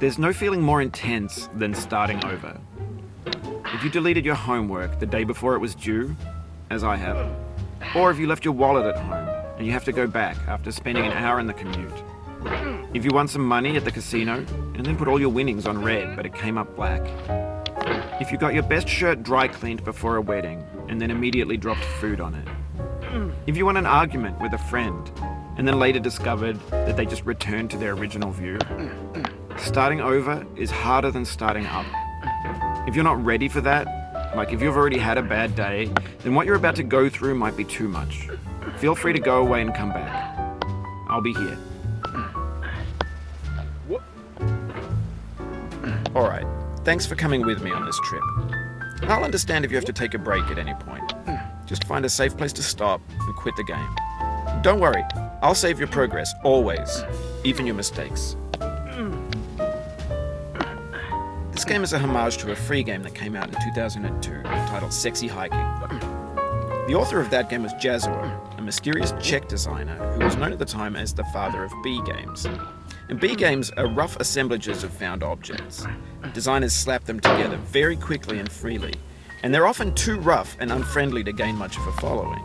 There's no feeling more intense than starting over. If you deleted your homework the day before it was due, as I have, or if you left your wallet at home and you have to go back after spending an hour in the commute. If you won some money at the casino and then put all your winnings on red but it came up black. If you got your best shirt dry cleaned before a wedding and then immediately dropped food on it. If you won an argument with a friend and then later discovered that they just returned to their original view. Starting over is harder than starting up. If you're not ready for that, like if you've already had a bad day, then what you're about to go through might be too much. Feel free to go away and come back. I'll be here. Alright, thanks for coming with me on this trip. I'll understand if you have to take a break at any point. Just find a safe place to stop and quit the game. Don't worry, I'll save your progress, always, even your mistakes. This game is a homage to a free game that came out in 2002 titled Sexy Hiking. The author of that game was Jazzuo, a mysterious Czech designer who was known at the time as the father of B games. And B games are rough assemblages of found objects. Designers slap them together very quickly and freely, and they're often too rough and unfriendly to gain much of a following.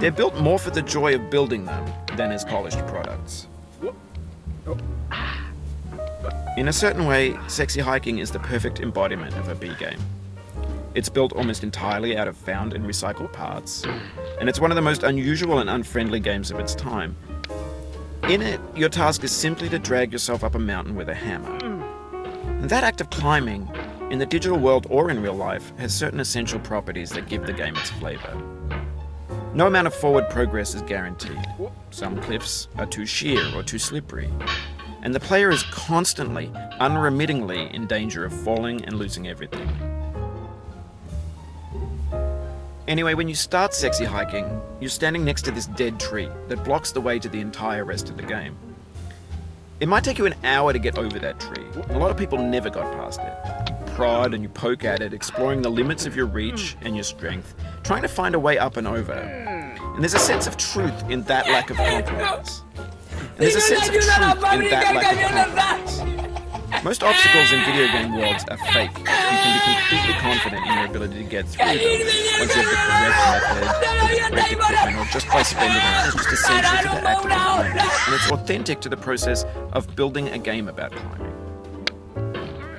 They're built more for the joy of building them than as polished products. In a certain way, Sexy Hiking is the perfect embodiment of a B game. It's built almost entirely out of found and recycled parts, and it's one of the most unusual and unfriendly games of its time. In it, your task is simply to drag yourself up a mountain with a hammer. And that act of climbing, in the digital world or in real life, has certain essential properties that give the game its flavor. No amount of forward progress is guaranteed. Some cliffs are too sheer or too slippery. And the player is constantly, unremittingly in danger of falling and losing everything. Anyway, when you start Sexy Hiking, you're standing next to this dead tree that blocks the way to the entire rest of the game. It might take you an hour to get over that tree. A lot of people never got past it. You prod and you poke at it, exploring the limits of your reach and your strength, trying to find a way up and over. And there's a sense of truth in that lack of confidence. And there's a sense of truth in that lack of confidence. Most obstacles in video game worlds are fake. You can be completely confident in your ability to get through them once you have the correct method, the correct equipment, or just by spending it. It's just essential to the act of climbing. And it's authentic to the process of building a game about climbing.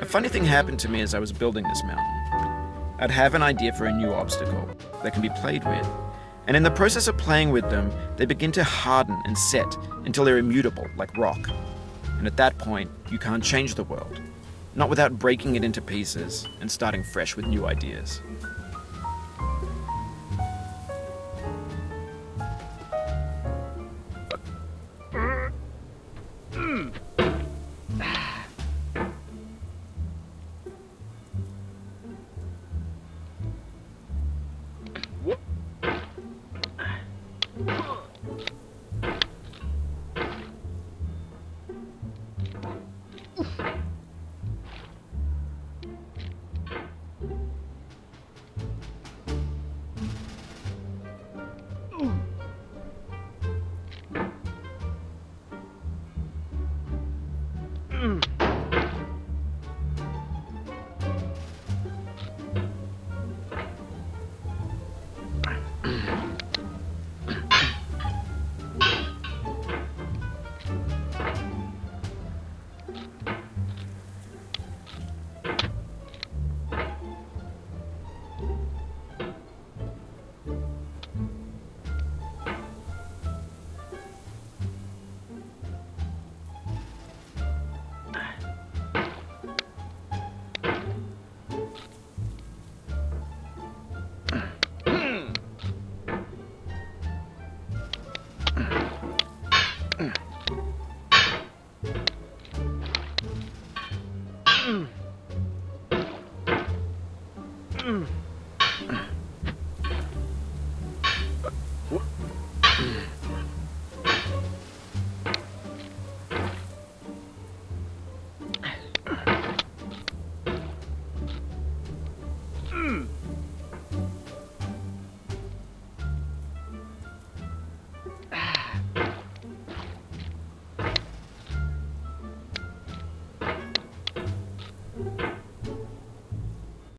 A funny thing happened to me as I was building this mountain. I'd have an idea for a new obstacle that can be played with. And in the process of playing with them, they begin to harden and set until they're immutable, like rock. And at that point, you can't change the world. Not without breaking it into pieces and starting fresh with new ideas.